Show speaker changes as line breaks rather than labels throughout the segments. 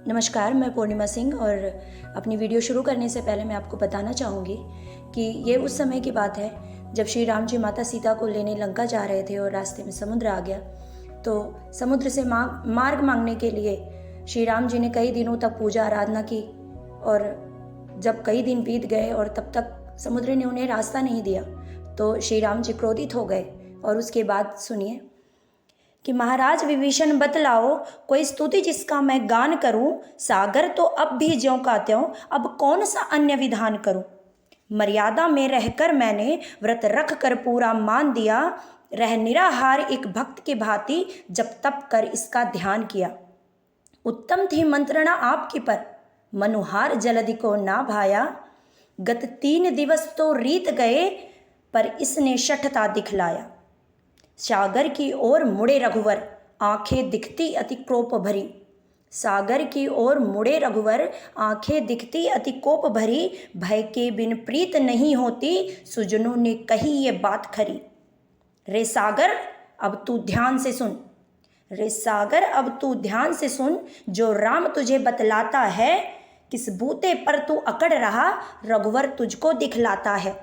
नमस्कार, मैं पूर्णिमा सिंह और अपनी वीडियो शुरू करने से पहले मैं आपको बताना चाहूँगी कि ये उस समय की बात है जब श्री राम जी माता सीता को लेने लंका जा रहे थे और रास्ते में समुद्र आ गया। तो समुद्र से मार्ग मांगने के लिए श्री राम जी ने कई दिनों तक पूजा आराधना की और जब कई दिन बीत गए और तब तक समुद्र ने उन्हें रास्ता नहीं दिया तो श्री राम जी क्रोधित हो गए। और उसके बाद सुनिए कि महाराज विभीषण बतलाओ कोई स्तुति जिसका मैं गान करूं, सागर तो अब भी ज्यों का त्यों, अब कौन सा अन्य विधान करूं। मर्यादा में रहकर मैंने व्रत रख कर पूरा मान दिया, रह निराहार एक भक्त की भांति जब तप कर इसका ध्यान किया। उत्तम थी मंत्रणा आपकी पर, मनुहार जलधि को ना भाया। गत 3 दिवस तो रीत गए, पर इसने शठता दिखलाया। सागर की ओर मुड़े रघुवर, आंखें दिखती अति कोप भरी। सागर की ओर मुड़े रघुवर, आंखें दिखती अति कोप भरी। भय के बिन प्रीत नहीं होती, सुजनों ने कही ये बात खरी। रे सागर अब तू ध्यान से सुन, रे सागर अब तू ध्यान से सुन, जो राम तुझे बतलाता है। किस बूते पर तू अकड़ रहा, रघुवर तुझको दिखलाता है।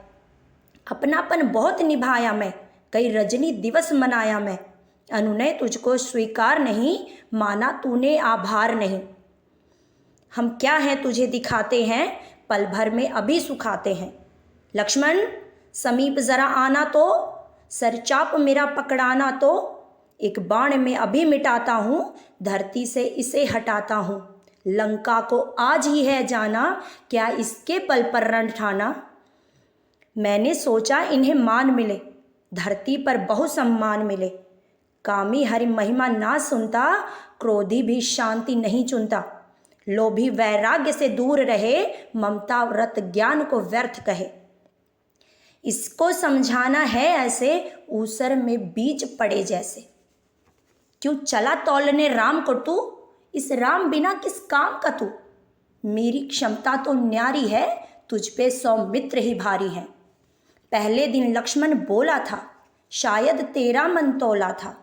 अपनापन बहुत निभाया मैं, कई रजनी दिवस मनाया मैं। अनुनय तुझको स्वीकार नहीं, माना तूने आभार नहीं। हम क्या हैं तुझे दिखाते हैं, पल भर में अभी सुखाते हैं। लक्ष्मण समीप जरा आना तो, सरचाप मेरा पकड़ाना तो। एक बाण में अभी मिटाता हूँ, धरती से इसे हटाता हूँ। लंका को आज ही है जाना, क्या इसके पल पर रण ठाना। मैंने सोचा इन्हें मान मिले, धरती पर बहु सम्मान मिले। कामी हरि महिमा ना सुनता, क्रोधी भी शांति नहीं चुनता। लोभी वैराग्य से दूर रहे, ममता व्रत ज्ञान को व्यर्थ कहे। इसको समझाना है ऐसे, ऊसर में बीज पड़े जैसे। क्यों चला तौलने राम को तू, इस राम बिना किस काम का तू। मेरी क्षमता तो न्यारी है, तुझ पे 100 मित्र ही भारी हैं। पहले दिन लक्ष्मण बोला था, शायद तेरा मन तोला था।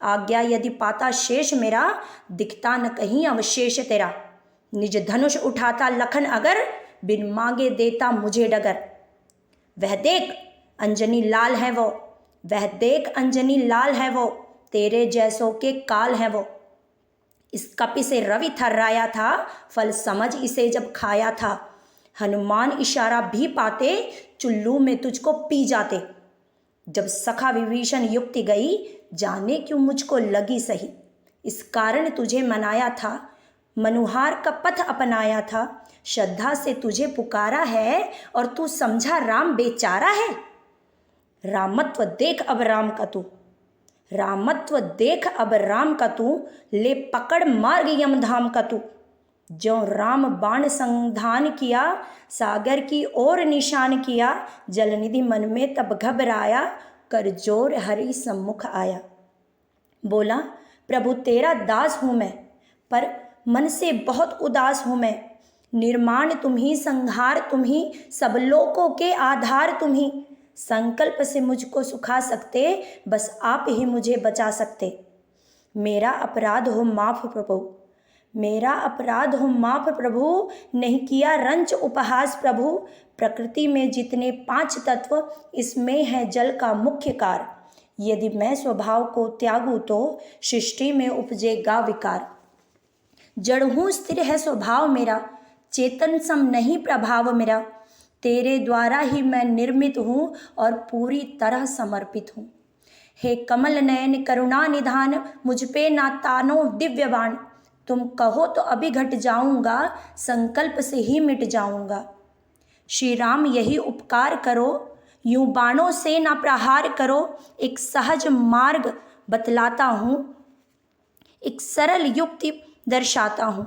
आज्ञा यदि पाता शेष मेरा, दिखता न कहीं अवशेष तेरा। निज धनुष उठाता लखन अगर, बिन मांगे देता मुझे डगर। वह देख अंजनी लाल है वो, वह देख अंजनी लाल है वो, तेरे जैसों के काल है वो। इस कपि से रवि थर्राया था, फल समझ इसे जब खाया था। हनुमान इशारा भी पाते, चुल्लू में तुझको पी जाते। जब सखा विभीषण युक्ति गई, जाने क्यों मुझको लगी सही। इस कारण तुझे मनाया था, मनुहार का पथ अपनाया था। श्रद्धा से तुझे पुकारा है, और तू समझा राम बेचारा है। रामत्व देख अब राम का तू, रामत्व देख अब राम का तू। ले पकड़ मार्ग यमधाम का तू। जो राम बाण संधान किया, सागर की ओर निशान किया। जलनिधि मन में तब घबराया, कर जोर हरि सम्मुख आया। बोला प्रभु तेरा दास हूँ मैं, पर मन से बहुत उदास हूँ मैं। निर्माण तुम ही, संहार तुम ही, सब लोकों के आधार तुम ही। संकल्प से मुझको सुखा सकते, बस आप ही मुझे बचा सकते। मेरा अपराध हो माफ प्रभु, मेरा अपराध हो माफ प्रभु। नहीं किया रंच उपहास प्रभु। प्रकृति में जितने 5 तत्व, इसमें है जल का मुख्य कार। यदि मैं स्वभाव को त्यागूं तो, सृष्टि में उपजेगा विकार। जड़ हूँ स्थिर है स्वभाव मेरा, चेतन सम नहीं प्रभाव मेरा। तेरे द्वारा ही मैं निर्मित हूँ, और पूरी तरह समर्पित हूँ। हे कमल नयन करुणा निधान, मुझ पे ना तानो दिव्यवान। तुम कहो तो अभी घट जाऊंगा, संकल्प से ही मिट जाऊंगा। श्री राम यही उपकार करो, यूं बाणों से ना प्रहार करो। एक सहज मार्ग बतलाता हूँ, एक सरल युक्ति दर्शाता हूँ।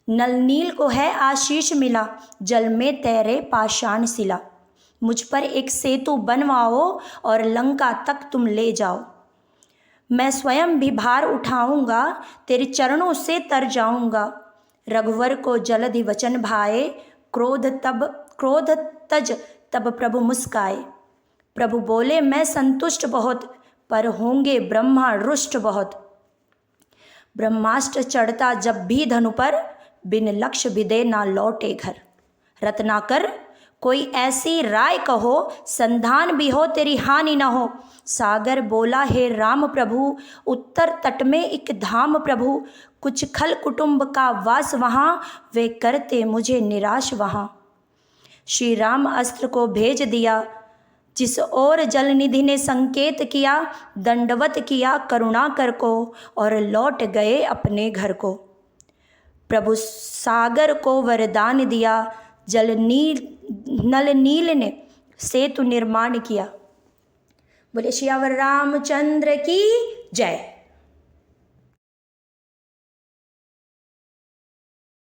नल नील को है आशीष मिला, जल में तैरे पाषाण शिला। मुझ पर एक सेतु बनवाओ, और लंका तक तुम ले जाओ। मैं स्वयं भी भार उठाऊंगा, तेरे चरणों से तर जाऊंगा। रघुवर को जलधि वचन भाए, क्रोध तज तब प्रभु मुस्काए। प्रभु बोले मैं संतुष्ट बहुत, पर होंगे ब्रह्मा रुष्ट बहुत। ब्रह्मास्त्र चढ़ता जब भी धनु पर, बिन लक्ष्य विदे ना लौटे घर। रत्नाकर कोई ऐसी राय कहो, संधान भी हो तेरी हानि न हो। सागर बोला हे राम प्रभु, उत्तर तट में एक धाम प्रभु। कुछ खल कुटुंब का वास वहाँ, वे करते मुझे निराश वहाँ। श्री राम अस्त्र को भेज दिया, जिस ओर जल निधि ने संकेत किया। दंडवत किया करुणाकर को, और लौट गए अपने घर को। प्रभु सागर को वरदान दिया, नल नील ने सेतु निर्माण किया। बोले श्यावर रामचंद्र की जय।